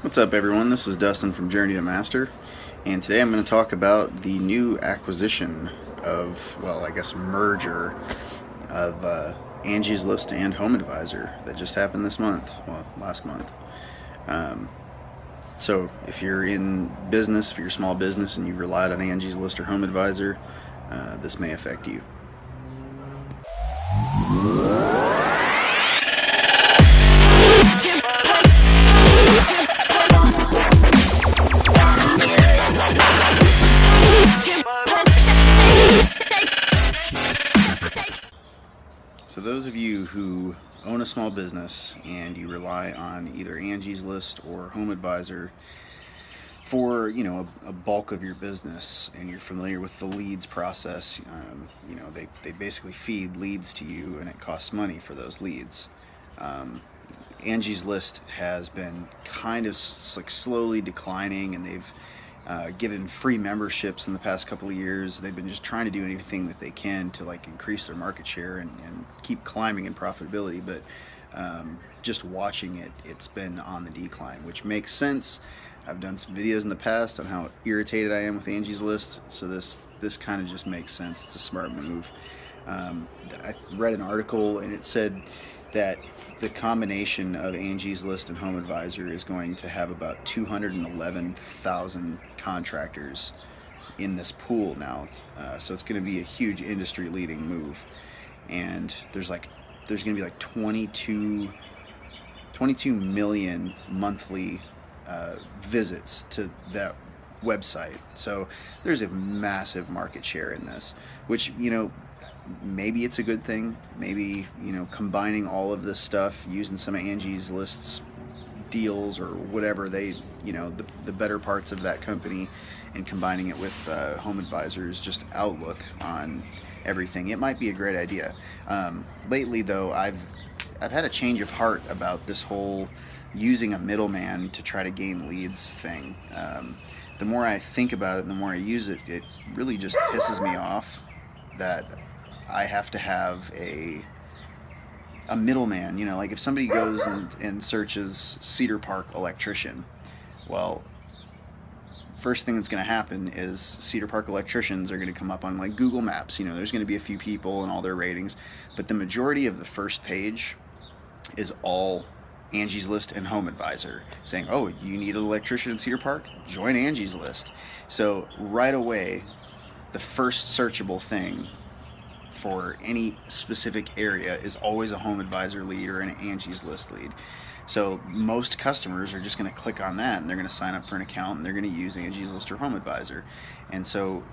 What's up, everyone? This is Dustin from Journey to Master, and today I'm going to talk about the new acquisition of, well, I guess merger of Angie's List and Home Advisor that just happened this month, well, last month. Um, so if you're in business, if you're a small business and you've relied on Angie's List or Home Advisor, this may affect you. So those of you who own a small business and you rely on either Angie's List or Home Advisor for a bulk of your business, and you're familiar with the leads process, they basically feed leads to you, and it costs money for those leads. Angie's List has been kind of like slowly declining, and they've given free memberships in the past couple of years. They've been just trying to do anything that they can to like increase their market share and keep climbing in profitability. But just watching it, it's been on the decline, which makes sense. I've done some videos in the past on how irritated I am with Angie's List, so this kind of just makes sense. It's a smart move. I read an article and it said that the combination of Angie's List and Home Advisor is going to have about 211,000 contractors in this pool now. So it's going to be a huge industry-leading move, and there's going to be like 22 million monthly visits to that website. So there's a massive market share in this, which, maybe it's a good thing. Maybe, combining all of this stuff, using some of Angie's List's deals or whatever the better parts of that company, and combining it with Home Advisor's just outlook on everything, it might be a great idea. Lately, though, I've had a change of heart about this whole using a middleman to try to gain leads thing. The more I think about it and the more I use it, it really just pisses me off that I have to have a middleman. Like if somebody goes and searches Cedar Park electrician, well, first thing that's going to happen is Cedar Park electricians are going to come up on like Google Maps. There's going to be a few people and all their ratings, but the majority of the first page is all Angie's List and Home Advisor saying, oh, you need an electrician in Cedar Park? Join Angie's List. So right away, the first searchable thing for any specific area is always a Home Advisor lead or an Angie's List lead. So most customers are just going to click on that, and they're going to sign up for an account, and they're going to use Angie's List or Home Advisor. And so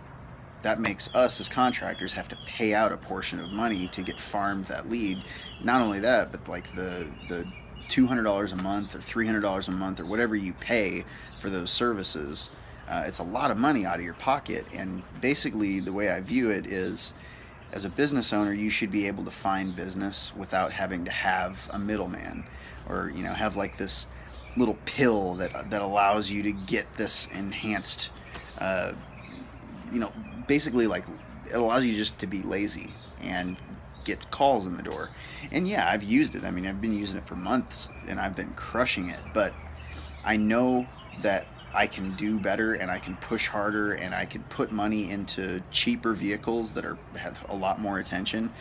that makes us as contractors have to pay out a portion of money to get farmed that lead. Not only that, but like the $200 a month or $300 a month or whatever you pay for those services, it's a lot of money out of your pocket. And basically the way I view it is, as a business owner, you should be able to find business without having to have a middleman, or have like this little pill that allows you to get this enhanced, basically like it allows you just to be lazy and get calls in the door. And yeah, I've used it. I mean, I've been using it for months and I've been crushing it, but I know that I can do better, and I can push harder, and I can put money into cheaper vehicles that have a lot more attention,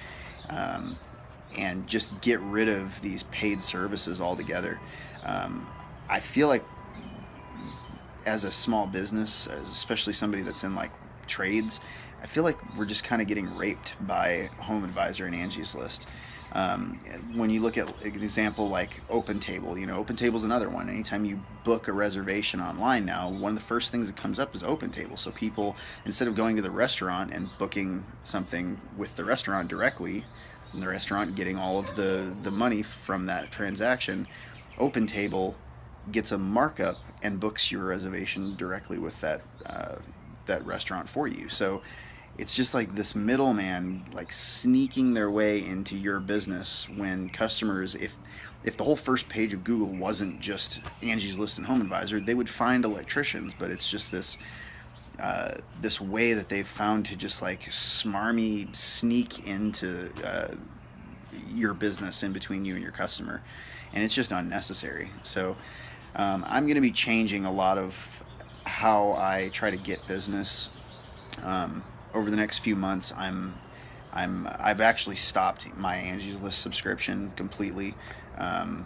and just get rid of these paid services altogether. I feel like as a small business, especially somebody that's in like trades, I feel like we're just kind of getting raped by Home Advisor and Angie's List. When you look at an example like OpenTable, OpenTable's another one. Anytime you book a reservation online now, one of the first things that comes up is OpenTable. So people, instead of going to the restaurant and booking something with the restaurant directly, and the restaurant getting all of the money from that transaction, OpenTable gets a markup and books your reservation directly with that restaurant for you. So it's just like this middleman like sneaking their way into your business, when customers, if the whole first page of Google wasn't just Angie's List and Home Advisor, they would find electricians. But it's just this way that they've found to just like smarmy sneak into your business in between you and your customer, and it's just unnecessary. So I'm going to be changing a lot of how I try to get business over the next few months. I've actually stopped my Angie's List subscription completely. Um,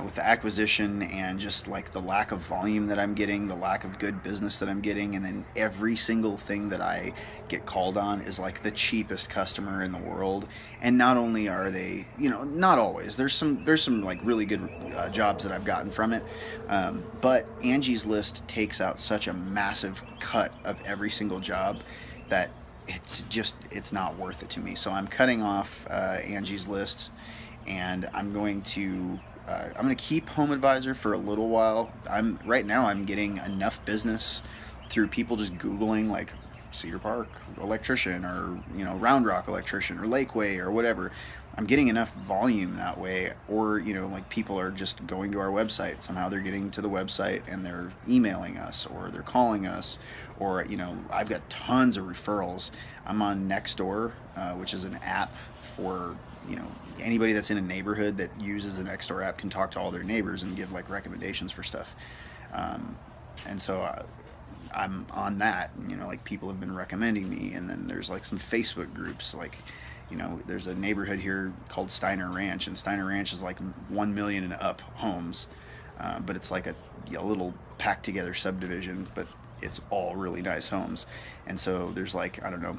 with the acquisition and just like the lack of volume that I'm getting, the lack of good business that I'm getting, and then every single thing that I get called on is like the cheapest customer in the world. And not only are they, not always. There's some like really good jobs that I've gotten from it, but Angie's List takes out such a massive cut of every single job that it's not worth it to me. So I'm cutting off Angie's List, and I'm going to keep Home Advisor for a little while. Right now I'm getting enough business through people just Googling like Cedar Park electrician, or Round Rock electrician, or Lakeway, or whatever. I'm getting enough volume that way, or like people are just going to our website. Somehow they're getting to the website and they're emailing us, or they're calling us, or I've got tons of referrals. I'm on Nextdoor, which is an app for anybody that's in a neighborhood that uses the Nextdoor app can talk to all their neighbors and give like recommendations for stuff. And so I'm on that. Like people have been recommending me, and then there's like some Facebook groups. Like, there's a neighborhood here called Steiner Ranch, and Steiner Ranch is like 1 million and up homes, but it's like a little packed together subdivision, but it's all really nice homes. And so there's like, I don't know,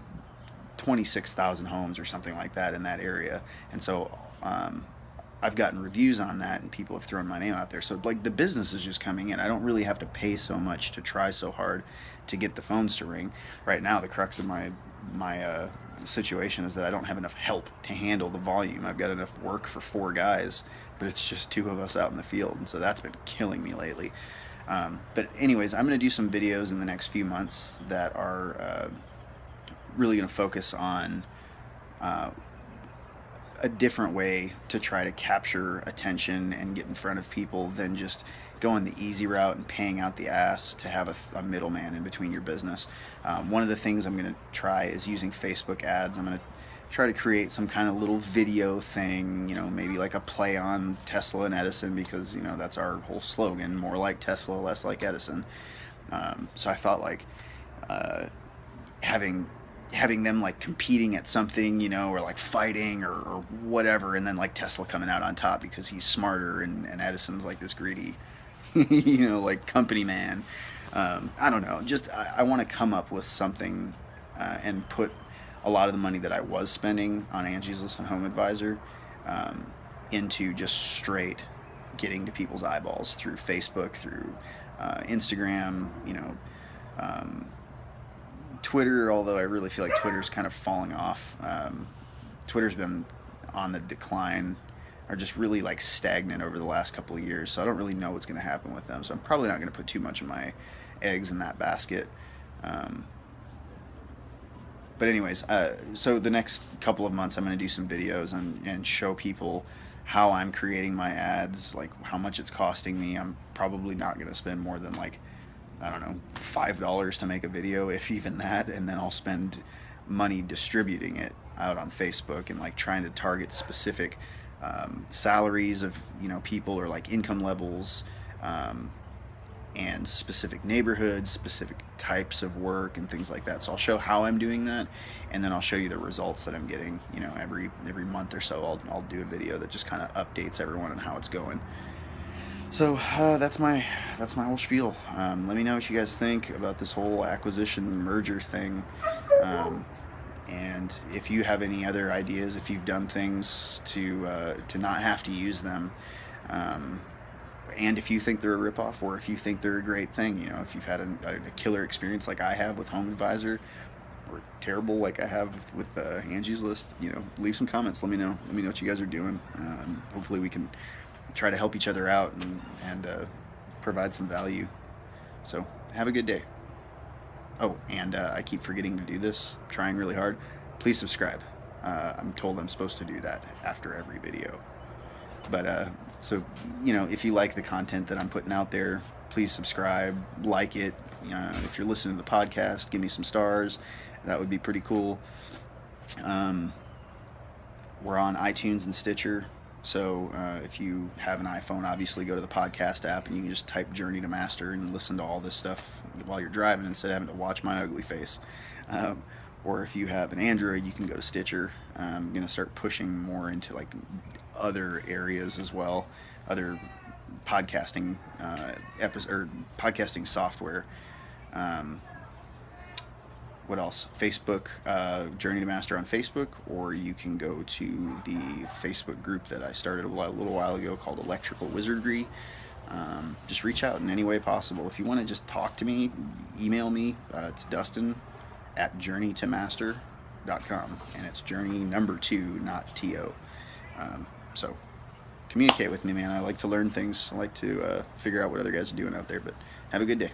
26,000 homes or something like that in that area. And so I've gotten reviews on that, and people have thrown my name out there. So like the business is just coming in. I don't really have to pay so much to try so hard to get the phones to ring. Right now, the crux of my situation is that I don't have enough help to handle the volume. I've got enough work for 4 guys, but it's just 2 of us out in the field, and so that's been killing me lately. But anyways, I'm going to do some videos in the next few months that are really going to focus on a different way to try to capture attention and get in front of people than just going the easy route and paying out the ass to have a middleman in between your business. One of the things I'm going to try is using Facebook ads. I'm going to try to create some kind of little video thing, maybe like a play on Tesla and Edison, because that's our whole slogan: more like Tesla, less like Edison. So I thought like having them like competing at something, or like fighting, or whatever, and then like Tesla coming out on top because he's smarter, and Edison's like this greedy like company man. I don't know, just I want to come up with something and put a lot of the money that I was spending on Angie's List and Home Advisor into just straight getting to people's eyeballs through Facebook, through Instagram, Twitter, although I really feel like Twitter's kind of falling off. Twitter's been on the decline, or just really like stagnant over the last couple of years, so I don't really know what's going to happen with them. So I'm probably not going to put too much of my eggs in that basket. But anyways, so the next couple of months I'm going to do some videos and show people how I'm creating my ads, like how much it's costing me. I'm probably not going to spend more than like, I don't know, $5 to make a video, if even that, and then I'll spend money distributing it out on Facebook and like trying to target specific salaries of people, or like income levels, and specific neighborhoods, specific types of work, and things like that. So I'll show how I'm doing that, and then I'll show you the results that I'm getting. Every month or so I'll do a video that just kind of updates everyone on how it's going. So that's my whole spiel. Let me know what you guys think about this whole acquisition merger thing, and if you have any other ideas, if you've done things to not have to use them, and if you think they're a ripoff, or if you think they're a great thing. If you've had a killer experience like I have with Home Advisor, or terrible like I have with Angie's List, leave some comments. Let me know what you guys are doing. Hopefully we can try to help each other out and provide some value. So have a good day. Oh, and I keep forgetting to do this. I'm trying really hard. Please subscribe. I'm told I'm supposed to do that after every video. But so if you like the content that I'm putting out there, please subscribe, like it. If you're listening to the podcast, give me some stars. That would be pretty cool. We're on iTunes and Stitcher. So if you have an iPhone, obviously go to the podcast app and you can just type Journey to Master and listen to all this stuff while you're driving instead of having to watch my ugly face. Or if you have an Android, you can go to Stitcher. I'm going to start pushing more into like other areas as well, other podcasting or podcasting software. What else? Facebook, Journey to Master on Facebook, or you can go to the Facebook group that I started a little while ago called Electrical Wizardry. Just reach out in any way possible. If you want to just talk to me, email me. It's Dustin at journeytomaster.com, and it's journey number 2, not TO. So communicate with me, man. I like to learn things. I like to figure out what other guys are doing out there, but have a good day.